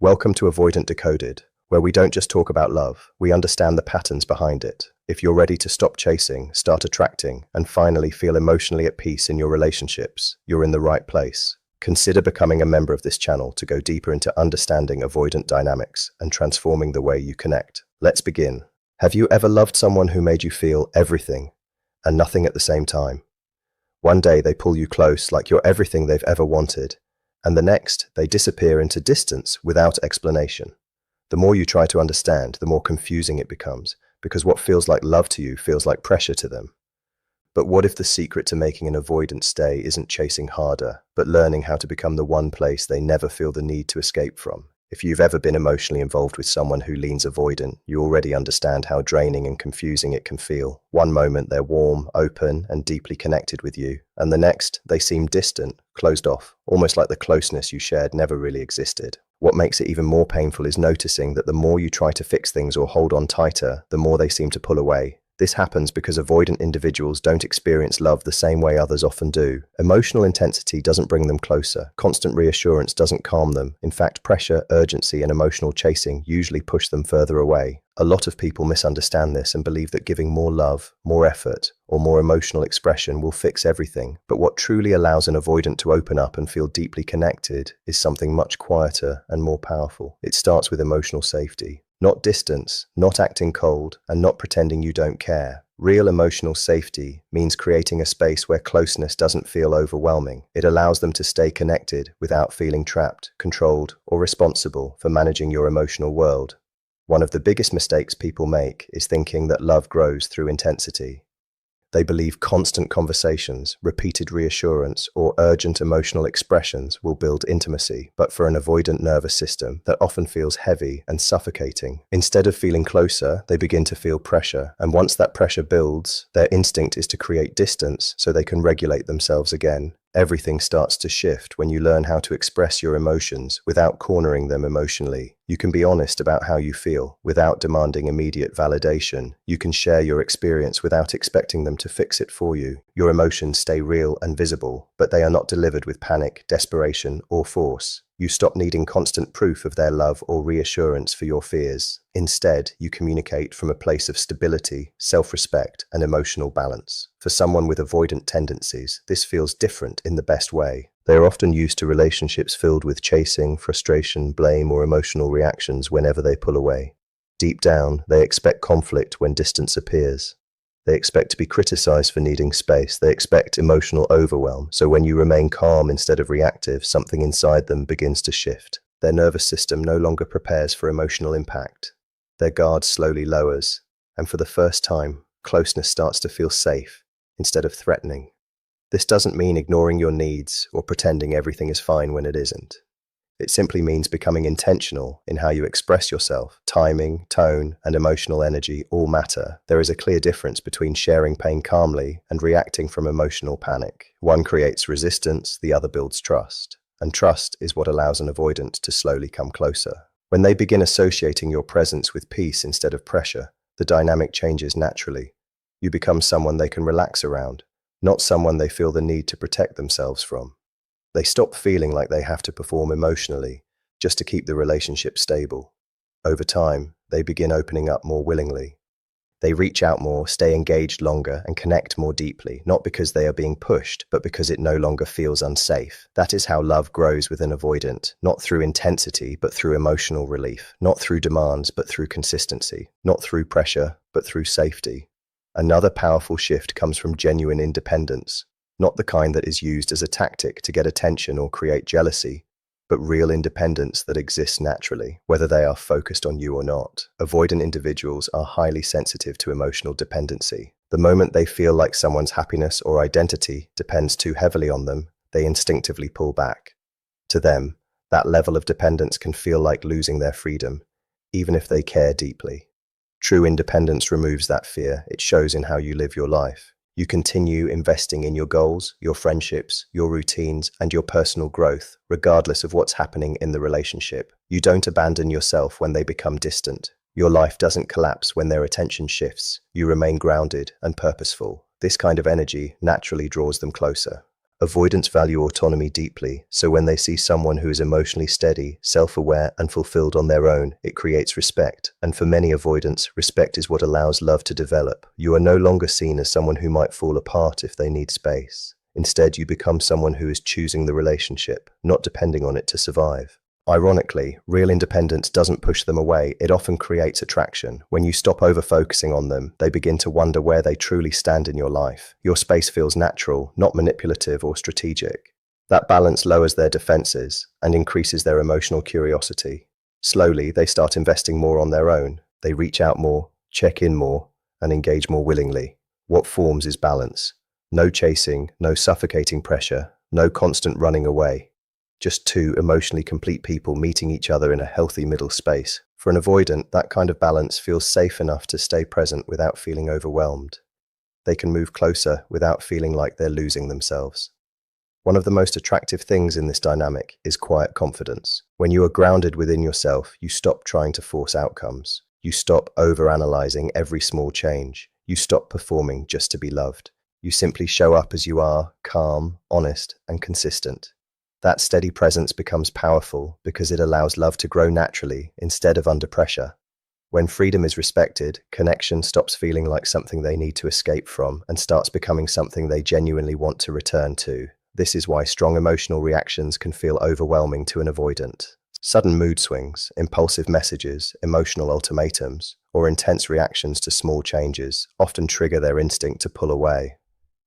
Welcome to Avoidant Decoded, where we don't just talk about love, we understand the patterns behind it. If you're ready to stop chasing, start attracting, and finally feel emotionally at peace in your relationships, you're in the right place. Consider becoming a member of this channel to go deeper into understanding avoidant dynamics and transforming the way you connect. Let's begin. Have you ever loved someone who made you feel everything and nothing at the same time? One day they pull you close like you're everything they've ever wanted, and the next, they disappear into distance without explanation. The more you try to understand, the more confusing it becomes, because what feels like love to you feels like pressure to them. But what if the secret to making an avoidant stay isn't chasing harder, but learning how to become the one place they never feel the need to escape from? If you've ever been emotionally involved with someone who leans avoidant, you already understand how draining and confusing it can feel. One moment they're warm, open, and deeply connected with you, and the next they seem distant, closed off, almost like the closeness you shared never really existed. What makes it even more painful is noticing that the more you try to fix things or hold on tighter, the more they seem to pull away. This happens because avoidant individuals don't experience love the same way others often do. Emotional intensity doesn't bring them closer. Constant reassurance doesn't calm them. In fact, pressure, urgency, and emotional chasing usually push them further away. A lot of people misunderstand this and believe that giving more love, more effort, or more emotional expression will fix everything. But what truly allows an avoidant to open up and feel deeply connected is something much quieter and more powerful. It starts with emotional safety. Not distance, not acting cold, and not pretending you don't care. Real emotional safety means creating a space where closeness doesn't feel overwhelming. It allows them to stay connected without feeling trapped, controlled, or responsible for managing your emotional world. One of the biggest mistakes people make is thinking that love grows through intensity. They believe constant conversations, repeated reassurance, or urgent emotional expressions will build intimacy, but for an avoidant nervous system, that often feels heavy and suffocating. Instead of feeling closer, they begin to feel pressure, and once that pressure builds, their instinct is to create distance so they can regulate themselves again. Everything starts to shift when you learn how to express your emotions without cornering them emotionally. You can be honest about how you feel without demanding immediate validation. You can share your experience without expecting them to fix it for you. Your emotions stay real and visible, but they are not delivered with panic, desperation, or force. You stop needing constant proof of their love or reassurance for your fears. Instead, you communicate from a place of stability, self-respect, and emotional balance. For someone with avoidant tendencies, this feels different in the best way. They are often used to relationships filled with chasing, frustration, blame, or emotional reactions whenever they pull away. Deep down, they expect conflict when distance appears. They expect to be criticized for needing space. They expect emotional overwhelm. So when you remain calm instead of reactive, something inside them begins to shift. Their nervous system no longer prepares for emotional impact. Their guard slowly lowers, and for the first time, closeness starts to feel safe instead of threatening. This doesn't mean ignoring your needs or pretending everything is fine when it isn't. It simply means becoming intentional in how you express yourself. Timing, tone, and emotional energy all matter. There is a clear difference between sharing pain calmly and reacting from emotional panic. One creates resistance, the other builds trust. And trust is what allows an avoidant to slowly come closer. When they begin associating your presence with peace instead of pressure, the dynamic changes naturally. You become someone they can relax around, not someone they feel the need to protect themselves from. They stop feeling like they have to perform emotionally just to keep the relationship stable. Over time, they begin opening up more willingly. They reach out more, stay engaged longer, and connect more deeply, not because they are being pushed, but because it no longer feels unsafe. That is how love grows with an avoidant, not through intensity, but through emotional relief, not through demands, but through consistency, not through pressure, but through safety. Another powerful shift comes from genuine independence. Not the kind that is used as a tactic to get attention or create jealousy, but real independence that exists naturally, whether they are focused on you or not. Avoidant individuals are highly sensitive to emotional dependency. The moment they feel like someone's happiness or identity depends too heavily on them, they instinctively pull back. To them, that level of dependence can feel like losing their freedom, even if they care deeply. True independence removes that fear. It shows in how you live your life. You continue investing in your goals, your friendships, your routines, and your personal growth, regardless of what's happening in the relationship. You don't abandon yourself when they become distant. Your life doesn't collapse when their attention shifts. You remain grounded and purposeful. This kind of energy naturally draws them closer. Avoidants value autonomy deeply, so when they see someone who is emotionally steady, self-aware, and fulfilled on their own, it creates respect. And for many avoidants, respect is what allows love to develop. You are no longer seen as someone who might fall apart if they need space. Instead, you become someone who is choosing the relationship, not depending on it to survive. Ironically, real independence doesn't push them away, it often creates attraction. When you stop over-focusing on them, they begin to wonder where they truly stand in your life. Your space feels natural, not manipulative or strategic. That balance lowers their defenses and increases their emotional curiosity. Slowly, they start investing more on their own. They reach out more, check in more, and engage more willingly. What forms is balance. No chasing, no suffocating pressure, no constant running away. Just two emotionally complete people meeting each other in a healthy middle space. For an avoidant, that kind of balance feels safe enough to stay present without feeling overwhelmed. They can move closer without feeling like they're losing themselves. One of the most attractive things in this dynamic is quiet confidence. When you are grounded within yourself, you stop trying to force outcomes. You stop overanalyzing every small change. You stop performing just to be loved. You simply show up as you are, calm, honest, and consistent. That steady presence becomes powerful because it allows love to grow naturally instead of under pressure. When freedom is respected, connection stops feeling like something they need to escape from and starts becoming something they genuinely want to return to. This is why strong emotional reactions can feel overwhelming to an avoidant. Sudden mood swings, impulsive messages, emotional ultimatums, or intense reactions to small changes often trigger their instinct to pull away.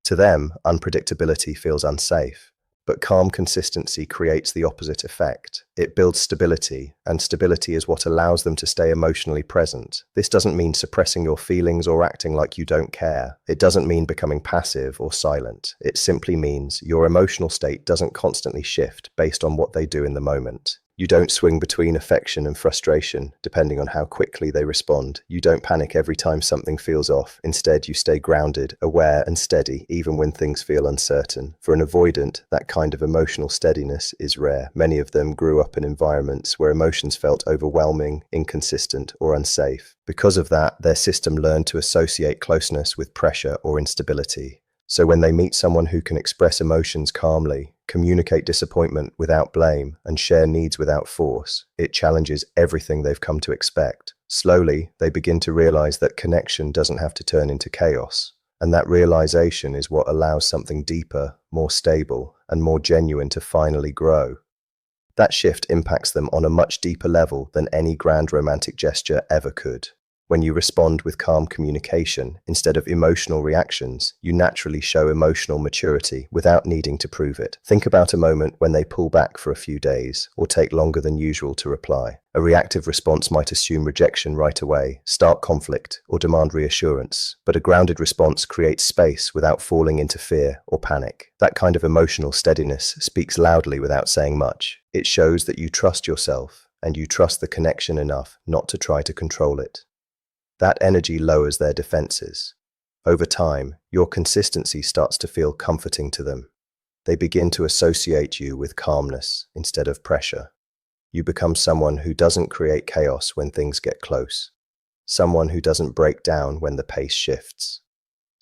To them, unpredictability feels unsafe. But calm consistency creates the opposite effect. It builds stability, and stability is what allows them to stay emotionally present. This doesn't mean suppressing your feelings or acting like you don't care. It doesn't mean becoming passive or silent. It simply means your emotional state doesn't constantly shift based on what they do in the moment. You don't swing between affection and frustration, depending on how quickly they respond. You don't panic every time something feels off. Instead, you stay grounded, aware, and steady, even when things feel uncertain. For an avoidant, that kind of emotional steadiness is rare. Many of them grew up in environments where emotions felt overwhelming, inconsistent, or unsafe. Because of that, their system learned to associate closeness with pressure or instability. So when they meet someone who can express emotions calmly, communicate disappointment without blame, and share needs without force, it challenges everything they've come to expect. Slowly, they begin to realize that connection doesn't have to turn into chaos, and that realization is what allows something deeper, more stable, and more genuine to finally grow. That shift impacts them on a much deeper level than any grand romantic gesture ever could. When you respond with calm communication instead of emotional reactions, you naturally show emotional maturity without needing to prove it. Think about a moment when they pull back for a few days or take longer than usual to reply. A reactive response might assume rejection right away, start conflict, or demand reassurance, but a grounded response creates space without falling into fear or panic. That kind of emotional steadiness speaks loudly without saying much. It shows that you trust yourself and you trust the connection enough not to try to control it. That energy lowers their defenses. Over time, your consistency starts to feel comforting to them. They begin to associate you with calmness instead of pressure. You become someone who doesn't create chaos when things get close. Someone who doesn't break down when the pace shifts.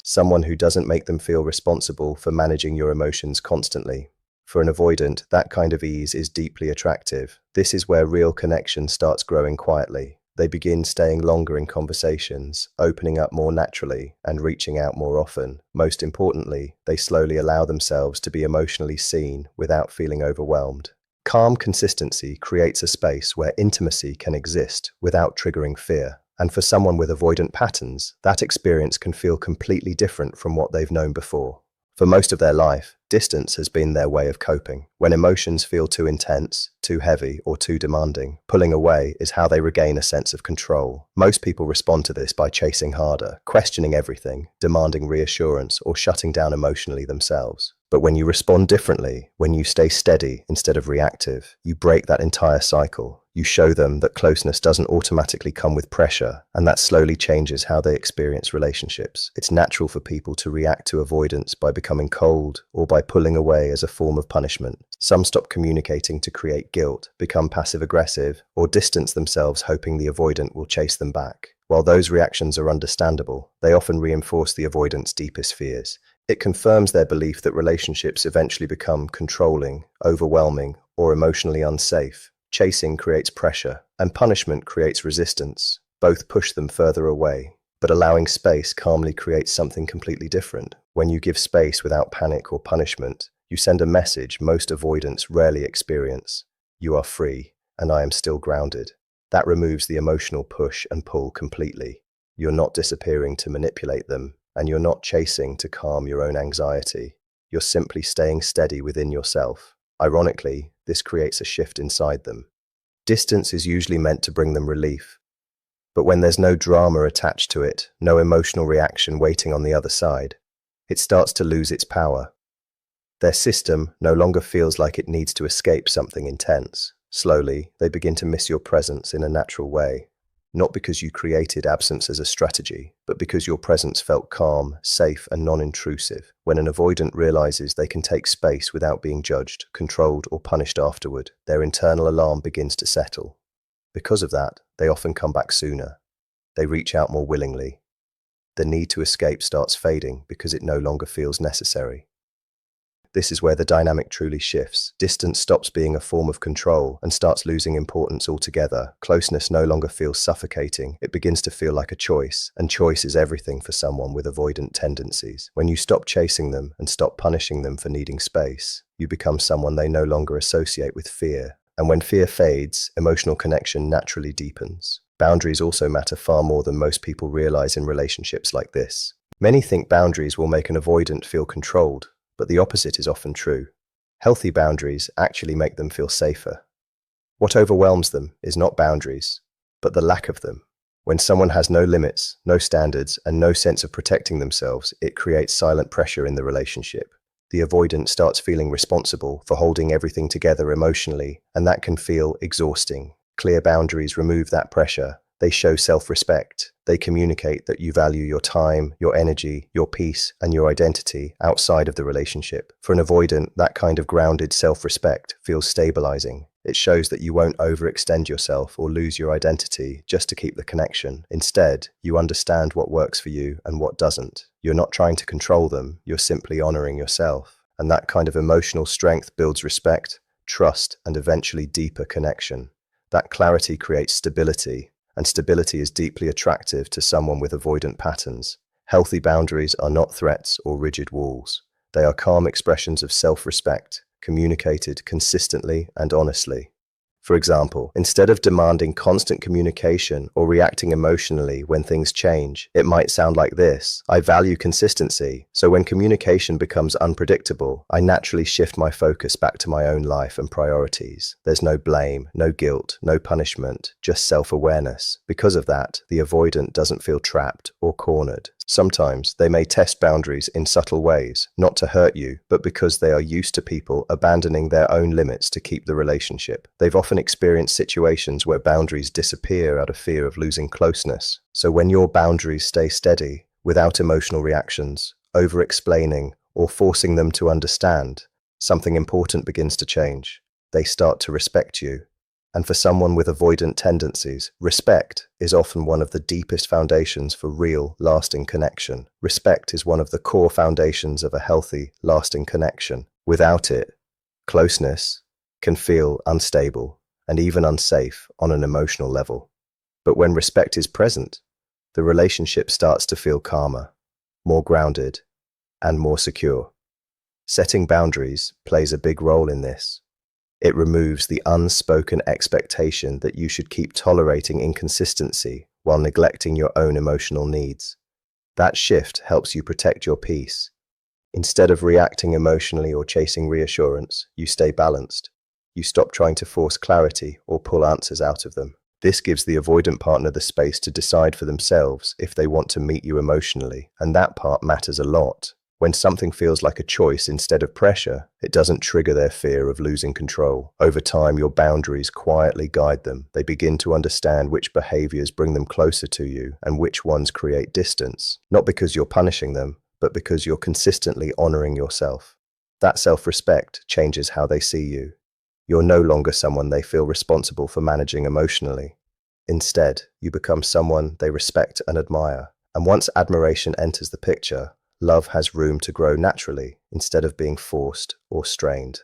Someone who doesn't make them feel responsible for managing your emotions constantly. For an avoidant, that kind of ease is deeply attractive. This is where real connection starts growing quietly. They begin staying longer in conversations, opening up more naturally, and reaching out more often. Most importantly, they slowly allow themselves to be emotionally seen without feeling overwhelmed. Calm consistency creates a space where intimacy can exist without triggering fear. And for someone with avoidant patterns, that experience can feel completely different from what they've known before. For most of their life, distance has been their way of coping. When emotions feel too intense, too heavy, or too demanding, pulling away is how they regain a sense of control. Most people respond to this by chasing harder, questioning everything, demanding reassurance, or shutting down emotionally themselves. But when you respond differently, when you stay steady instead of reactive, you break that entire cycle. You show them that closeness doesn't automatically come with pressure, and that slowly changes how they experience relationships. It's natural for people to react to avoidance by becoming cold or by pulling away as a form of punishment. Some stop communicating to create guilt, become passive-aggressive, or distance themselves hoping the avoidant will chase them back. While those reactions are understandable, they often reinforce the avoidant's deepest fears. It confirms their belief that relationships eventually become controlling, overwhelming, or emotionally unsafe. Chasing creates pressure, and punishment creates resistance. Both push them further away. But allowing space calmly creates something completely different. When you give space without panic or punishment, you send a message most avoidants rarely experience. You are free, and I am still grounded. That removes the emotional push and pull completely. You're not disappearing to manipulate them, and you're not chasing to calm your own anxiety. You're simply staying steady within yourself. Ironically, this creates a shift inside them. Distance is usually meant to bring them relief. But when there's no drama attached to it, no emotional reaction waiting on the other side, it starts to lose its power. Their system no longer feels like it needs to escape something intense. Slowly, they begin to miss your presence in a natural way. Not because you created absence as a strategy, but because your presence felt calm, safe, and non-intrusive. When an avoidant realizes they can take space without being judged, controlled, or punished afterward, their internal alarm begins to settle. Because of that, they often come back sooner. They reach out more willingly. The need to escape starts fading because it no longer feels necessary. This is where the dynamic truly shifts. Distance stops being a form of control and starts losing importance altogether. Closeness no longer feels suffocating. It begins to feel like a choice, and choice is everything for someone with avoidant tendencies. When you stop chasing them and stop punishing them for needing space, you become someone they no longer associate with fear. And when fear fades, emotional connection naturally deepens. Boundaries also matter far more than most people realize in relationships like this. Many think boundaries will make an avoidant feel controlled, but the opposite is often true. Healthy boundaries actually make them feel safer. What overwhelms them is not boundaries, but the lack of them. When someone has no limits, no standards, and no sense of protecting themselves, it creates silent pressure in the relationship. The avoidant starts feeling responsible for holding everything together emotionally, and that can feel exhausting. Clear boundaries remove that pressure. They show self-respect. They communicate that you value your time, your energy, your peace, and your identity outside of the relationship. For an avoidant, that kind of grounded self-respect feels stabilizing. It shows that you won't overextend yourself or lose your identity just to keep the connection. Instead, you understand what works for you and what doesn't. You're not trying to control them, you're simply honoring yourself. And that kind of emotional strength builds respect, trust, and eventually deeper connection. That clarity creates stability, and stability is deeply attractive to someone with avoidant patterns. Healthy boundaries are not threats or rigid walls. They are calm expressions of self-respect, communicated consistently and honestly. For example, instead of demanding constant communication or reacting emotionally when things change, it might sound like this: I value consistency, so when communication becomes unpredictable, I naturally shift my focus back to my own life and priorities. There's no blame, no guilt, no punishment, just self-awareness. Because of that, the avoidant doesn't feel trapped or cornered. Sometimes they may test boundaries in subtle ways, not to hurt you, but because they are used to people abandoning their own limits to keep the relationship. They've often experienced situations where boundaries disappear out of fear of losing closeness. So when your boundaries stay steady, without emotional reactions, over-explaining, or forcing them to understand, something important begins to change. They start to respect you. And for someone with avoidant tendencies, respect is often one of the deepest foundations for real, lasting connection. Respect is one of the core foundations of a healthy, lasting connection. Without it, closeness can feel unstable and even unsafe on an emotional level. But when respect is present, the relationship starts to feel calmer, more grounded, and more secure. Setting boundaries plays a big role in this. It removes the unspoken expectation that you should keep tolerating inconsistency while neglecting your own emotional needs. That shift helps you protect your peace. Instead of reacting emotionally or chasing reassurance, you stay balanced. You stop trying to force clarity or pull answers out of them. This gives the avoidant partner the space to decide for themselves if they want to meet you emotionally, and that part matters a lot. When something feels like a choice instead of pressure, it doesn't trigger their fear of losing control. Over time, your boundaries quietly guide them. They begin to understand which behaviors bring them closer to you and which ones create distance, not because you're punishing them, but because you're consistently honoring yourself. That self-respect changes how they see you. You're no longer someone they feel responsible for managing emotionally. Instead, you become someone they respect and admire. And once admiration enters the picture, love has room to grow naturally instead of being forced or strained.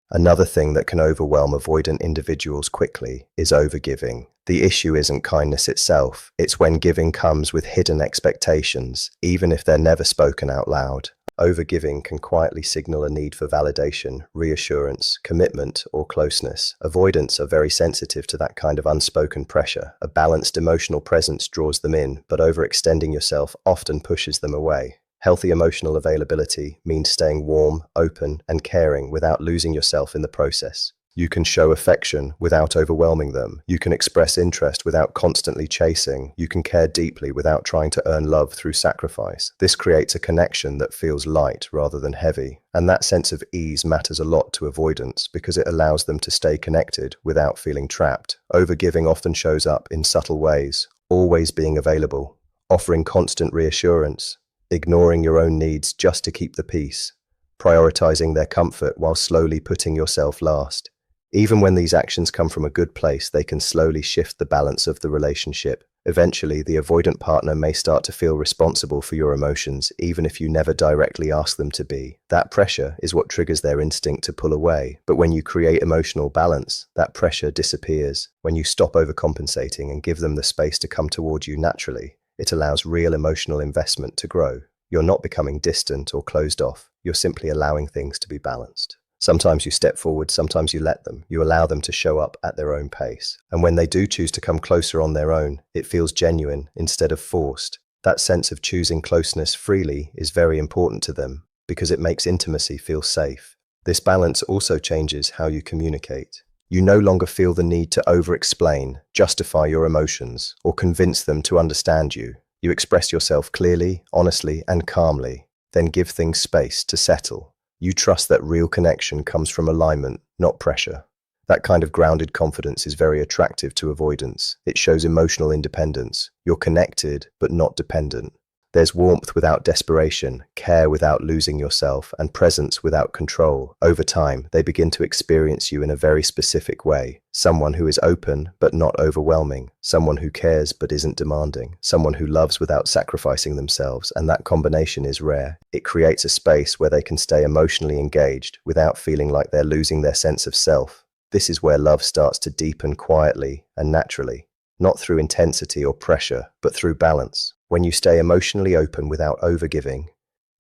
Another thing that can overwhelm avoidant individuals quickly is overgiving. The issue isn't kindness itself, it's when giving comes with hidden expectations, even if they're never spoken out loud. Overgiving can quietly signal a need for validation, reassurance, commitment, or closeness. Avoidants are very sensitive to that kind of unspoken pressure. A balanced emotional presence draws them in, but overextending yourself often pushes them away. Healthy emotional availability means staying warm, open, and caring without losing yourself in the process. You can show affection without overwhelming them. You can express interest without constantly chasing. You can care deeply without trying to earn love through sacrifice. This creates a connection that feels light rather than heavy. And that sense of ease matters a lot to avoidants because it allows them to stay connected without feeling trapped. Overgiving often shows up in subtle ways, always being available, offering constant reassurance, ignoring your own needs just to keep the peace, prioritizing their comfort while slowly putting yourself last. Even when these actions come from a good place, they can slowly shift the balance of the relationship. Eventually, the avoidant partner may start to feel responsible for your emotions, even if you never directly ask them to be. That pressure is what triggers their instinct to pull away. But when you create emotional balance, that pressure disappears. When you stop overcompensating and give them the space to come toward you naturally, it allows real emotional investment to grow. You're not becoming distant or closed off. You're simply allowing things to be balanced. Sometimes you step forward, sometimes you let them. You allow them to show up at their own pace. And when they do choose to come closer on their own, it feels genuine instead of forced. That sense of choosing closeness freely is very important to them because it makes intimacy feel safe. This balance also changes how you communicate. You no longer feel the need to over-explain, justify your emotions, or convince them to understand you. You express yourself clearly, honestly, and calmly, then give things space to settle. You trust that real connection comes from alignment, not pressure. That kind of grounded confidence is very attractive to avoidants. It shows emotional independence. You're connected, but not dependent. There's warmth without desperation, care without losing yourself, and presence without control. Over time, they begin to experience you in a very specific way. Someone who is open but not overwhelming. Someone who cares but isn't demanding. Someone who loves without sacrificing themselves, and that combination is rare. It creates a space where they can stay emotionally engaged without feeling like they're losing their sense of self. This is where love starts to deepen quietly and naturally, not through intensity or pressure, but through balance. When you stay emotionally open without overgiving,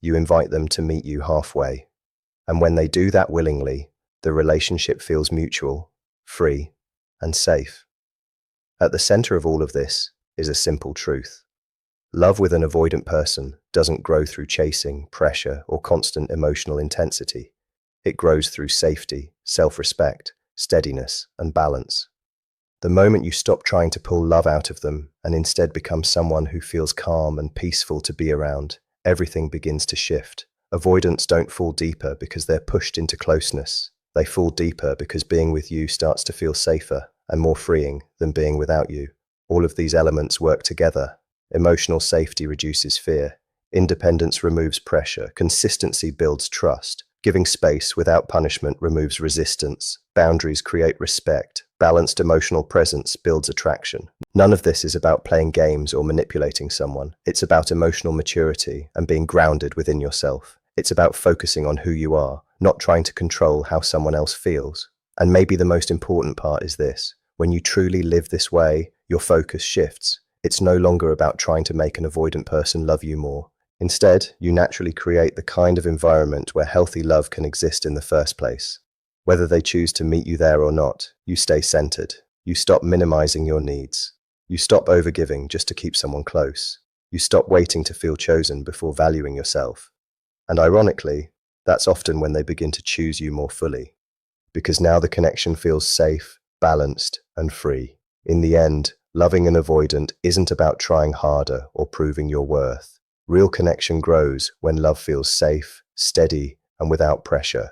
you invite them to meet you halfway. And when they do that willingly, the relationship feels mutual, free, and safe. At the center of all of this is a simple truth. Love with an avoidant person doesn't grow through chasing, pressure, or constant emotional intensity. It grows through safety, self-respect, steadiness, and balance. The moment you stop trying to pull love out of them and instead become someone who feels calm and peaceful to be around, everything begins to shift. Avoidants don't fall deeper because they're pushed into closeness. They fall deeper because being with you starts to feel safer and more freeing than being without you. All of these elements work together. Emotional safety reduces fear. Independence removes pressure. Consistency builds trust. Giving space without punishment removes resistance. Boundaries create respect. Balanced emotional presence builds attraction. None of this is about playing games or manipulating someone. It's about emotional maturity and being grounded within yourself. It's about focusing on who you are, not trying to control how someone else feels. And maybe the most important part is this. When you truly live this way, your focus shifts. It's no longer about trying to make an avoidant person love you more. Instead, you naturally create the kind of environment where healthy love can exist in the first place. Whether they choose to meet you there or not, you stay centered. You stop minimizing your needs. You stop overgiving just to keep someone close. You stop waiting to feel chosen before valuing yourself. And ironically, that's often when they begin to choose you more fully. Because now the connection feels safe, balanced, and free. In the end, loving an avoidant isn't about trying harder or proving your worth. Real connection grows when love feels safe, steady, and without pressure.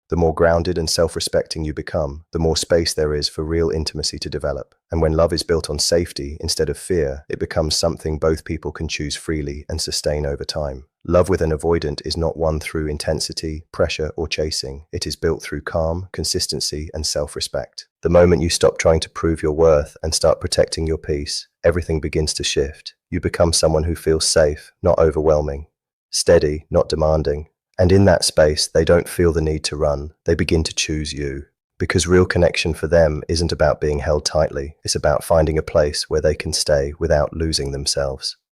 The more grounded and self-respecting you become, the more space there is for real intimacy to develop. And when love is built on safety instead of fear, it becomes something both people can choose freely and sustain over time. Love with an avoidant is not won through intensity, pressure, or chasing. It is built through calm, consistency, and self-respect. The moment you stop trying to prove your worth and start protecting your peace, everything begins to shift. You become someone who feels safe, not overwhelming, steady, not demanding. And in that space, they don't feel the need to run. They begin to choose you. Because real connection for them isn't about being held tightly. It's about finding a place where they can stay without losing themselves.